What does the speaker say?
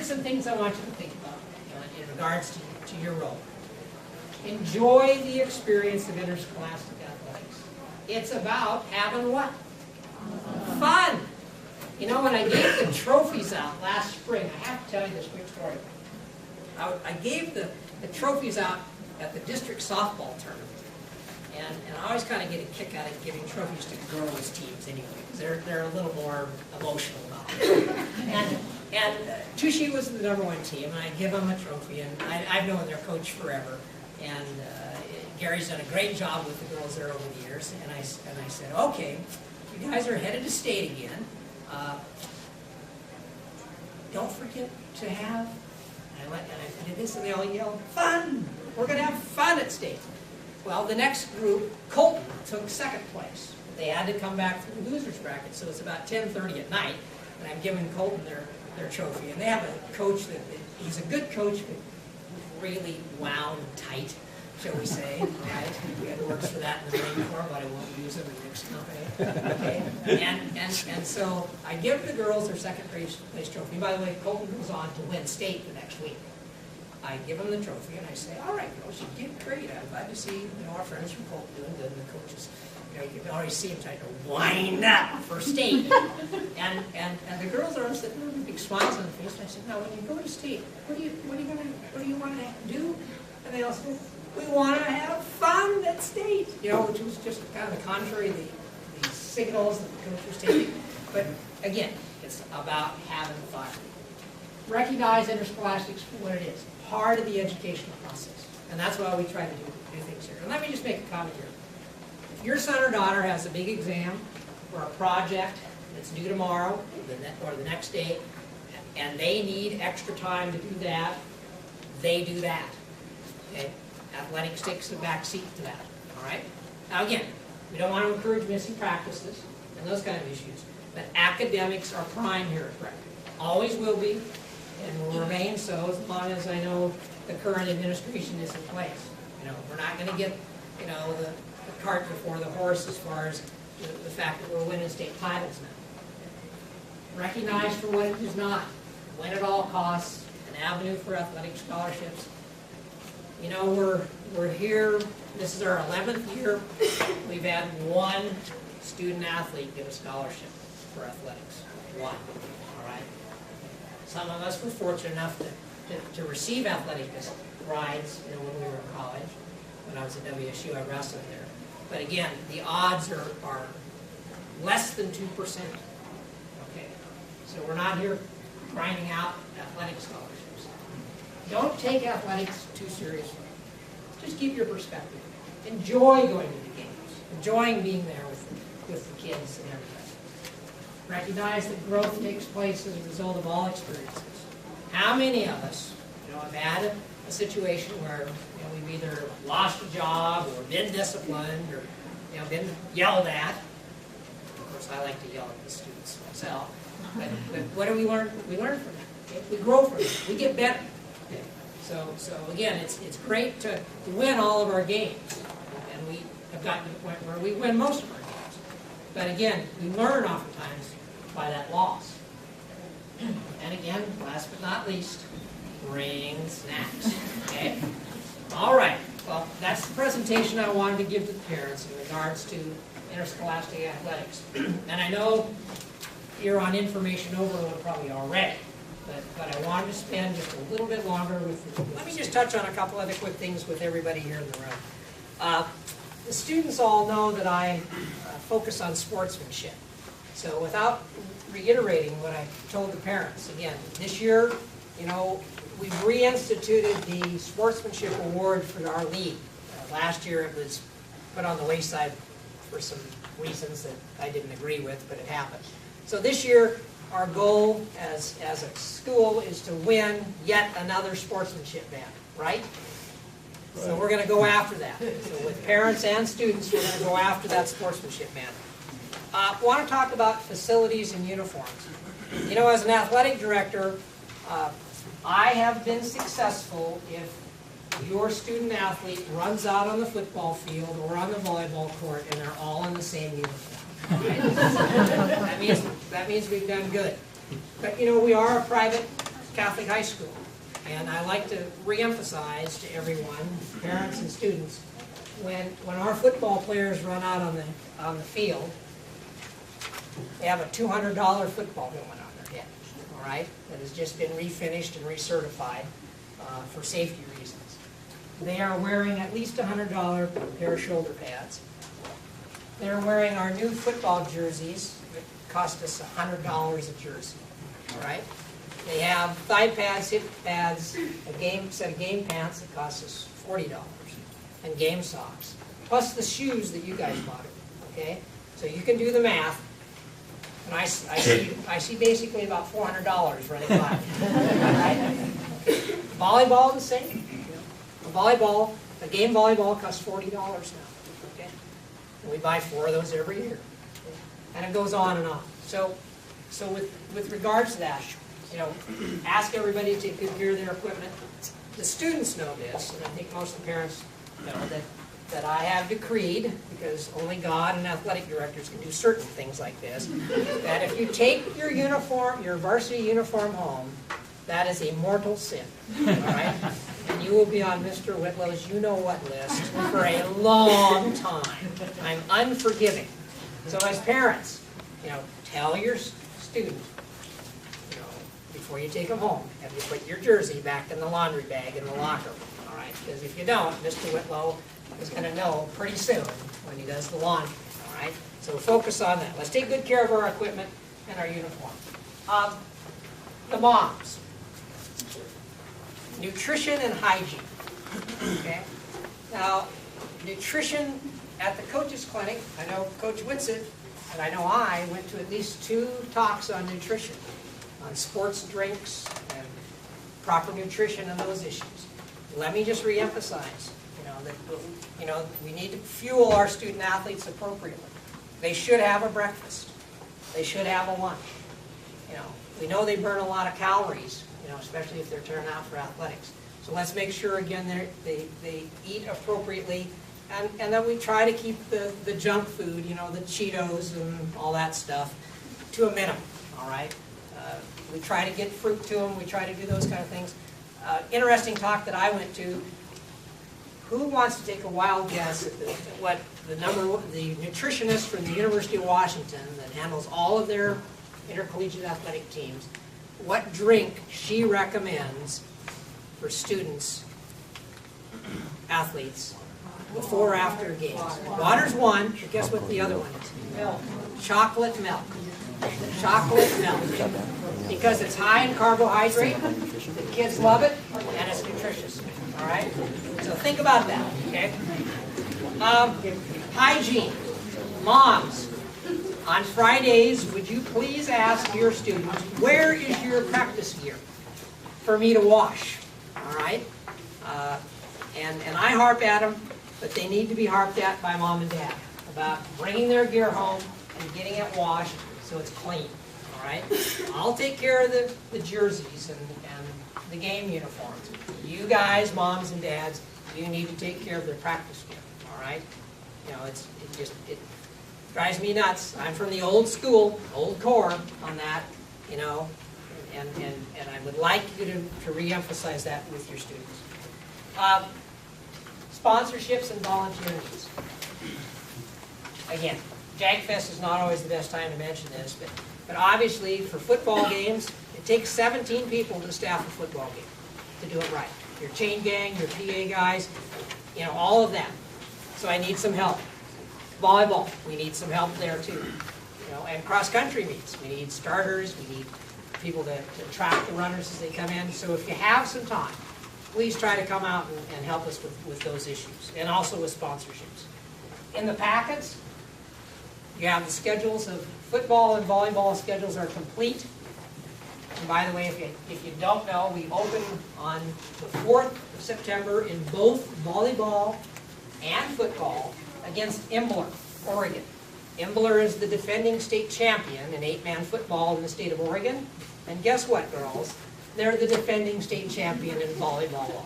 some things I want you to think about in regards to your role. Enjoy the experience of interscholastic athletics. It's about having what? Fun. You know, when I gave the trophies out last spring, I have to tell you this quick story. I gave the trophies out at the district softball tournament. And I always kind of get a kick out of giving trophies to girls' teams anyway, because they're a little more emotional about it. And Tushy was the #1 team, and I give them a trophy, and I've known their coach forever. And Gary's done a great job with the girls there over the years. And I said, okay, you guys are headed to state again. Don't forget to have, and I did this, and they all yelled, fun! We're going to have fun at state. Well, the next group, Colton, took second place. They had to come back from the loser's bracket, so it's about 10:30 at night, and I'm giving Colton their trophy. And they have a coach he's a good coach, but really wound tight, shall we say, right? He works for that in the Marine Corps, but I won't use him in the next company. Okay? And so I give the girls their second place trophy. By the way, Colton goes on to win state the next week. I give them the trophy and I say, all right, girls, you did great. I'm glad to see our friends from Colton doing good, and the coaches, you can already see them trying to wind up for state. and the girls are sitting there with big smiles on their face. And I said, now when you go to state, what do you want to do? And they all said, we want to have fun at state. You know, which was just kind of the contrary of the signals that the coach was taking. But again, it's about having fun. Recognize interscholastics for what it is, part of the educational process. And that's why we try to do things here. And let me just make a comment here. If your son or daughter has a big exam or a project that's due tomorrow or the next day, and they need extra time to do that, they do that. Okay? Athletics takes the back seat to that. All right? Now again, we don't want to encourage missing practices and those kind of issues, but academics are prime here at Breck. Always will be, and will remain so as long as I know the current administration is in place. You know, we're not going to get, you know, the cart before the horse as far as the fact that we're winning state titles now. Recognize for what it is not. Win at all costs, an avenue for athletic scholarships. You know, we're here, this is our 11th year. We've had one student athlete get a scholarship for athletics. One. All right? Some of us were fortunate enough to receive athletic rides, you know, when we were in college. When I was at WSU, I wrestled there. But again, the odds are less than 2%. Okay, so we're not here grinding out athletic scholarships. Don't take athletics too seriously. Just keep your perspective. Enjoy going to the games. Enjoying being there with the kids and everything. Recognize that growth takes place as a result of all experiences. How many of us, you know, have had a situation where, you know, we've either lost a job or been disciplined or, you know, been yelled at? Of course, I like to yell at the students myself. But what do we learn? We learn from that. Okay? We grow from it. We get better. Okay? So again, it's great to win all of our games, and we have gotten to the point where we win most of our games. But again, we learn oftentimes by that loss. And again, last but not least, bring snacks. Okay? All right. Well, that's the presentation I wanted to give to the parents in regards to interscholastic athletics. And I know you're on information overload probably already, but I wanted to spend just a little bit longer with you. Let me just touch on a couple other quick things with everybody here in the room. The students all know that I focus on sportsmanship. So without reiterating what I told the parents, again, this year, you know, we've reinstituted the sportsmanship award for our league. Last year it was put on the wayside for some reasons that I didn't agree with, but it happened. So this year, our goal as a school is to win yet another sportsmanship banner, right? So we're going to go after that. So with parents and students, we're going to go after that sportsmanship banner. I want to talk about facilities and uniforms. You know, as an athletic director, I have been successful if your student athlete runs out on the football field or on the volleyball court and they're all in the same uniform. Right? that means we've done good. But you know, we are a private Catholic high school. And I like to reemphasize to everyone, parents and students, when our football players run out on the field, they have a $200 football helmet on their head, all right, that has just been refinished and recertified for safety reasons. They are wearing at least a $100 pair of shoulder pads. They're wearing our new football jerseys that cost us $100 a jersey, all right? They have thigh pads, hip pads, a set of game pants that cost us $40, and game socks, plus the shoes that you guys bought, okay? So you can do the math, and I see basically about $400 running by. Right? Volleyball the same. A game volleyball costs $40 now, okay? And we buy 4 of those every year, okay? And it goes on and on. So with regards to that, you know, ask everybody to take good care of their equipment. The students know this, and I think most of the parents know that I have decreed, because only God and athletic directors can do certain things like this, that if you take your uniform, your varsity uniform home, that is a mortal sin, all right? And you will be on Mr. Whitlow's you-know-what list for a long time. I'm unforgiving. So as parents, you know, tell your student, you know, before you take them home, have you put your jersey back in the laundry bag in the locker room, all right? Because if you don't, Mr. Whitlow is going to know pretty soon when he does the laundry, all right? So focus on that. Let's take good care of our equipment and our uniform. The moms. Nutrition and hygiene, okay? Now, nutrition at the coach's clinic, I know Coach Whitsitt, and I know I went to at least 2 talks on nutrition, on sports drinks and proper nutrition and those issues. Let me just reemphasize, that we need to fuel our student athletes appropriately. They should have a breakfast. They should have a lunch. We know they burn a lot of calories, especially if they're turning out for athletics. So let's make sure, again, they eat appropriately, and that we try to keep the junk food, the Cheetos and all that stuff, to a minimum, all right? We try to get fruit to them. We try to do those kind of things. Interesting talk that I went to. Who wants to take a wild guess at what the nutritionist from the University of Washington that handles all of their intercollegiate athletic teams, what drink she recommends for students, athletes, before or after games? Water's one, but guess what the other one is? Milk. Chocolate milk. Chocolate milk. Because it's high in carbohydrate, the kids love it, and it's nutritious. All right? So think about that, okay? Hygiene. Moms, on Fridays, would you please ask your students, where is your practice gear for me to wash? All right? And I harp at them, but they need to be harped at by mom and dad about bringing their gear home and getting it washed so it's clean. All right? I'll take care of the jerseys and the game uniforms. You guys, moms and dads, you need to take care of their practice gear. All right? It drives me nuts. I'm from the old school, old core on that, and I would like you to re-emphasize that with your students. Sponsorships and volunteer needs. Again, JAGFest is not always the best time to mention this, but obviously for football games, it takes 17 people to staff a football game to do it right. Your chain gang, your PA guys, all of that. So I need some help. Volleyball, we need some help there too. And cross-country meets, we need starters, we need people to track the runners as they come in. So if you have some time, please try to come out and help us with those issues, and also with sponsorships. In the packets, you have the schedules of football and volleyball schedules are complete. And by the way, if you don't know, we open on the 4th of September in both volleyball and football against Imbler, Oregon. Imbler is the defending state champion in 8-man football in the state of Oregon. And guess what, girls? They're the defending state champion in volleyball.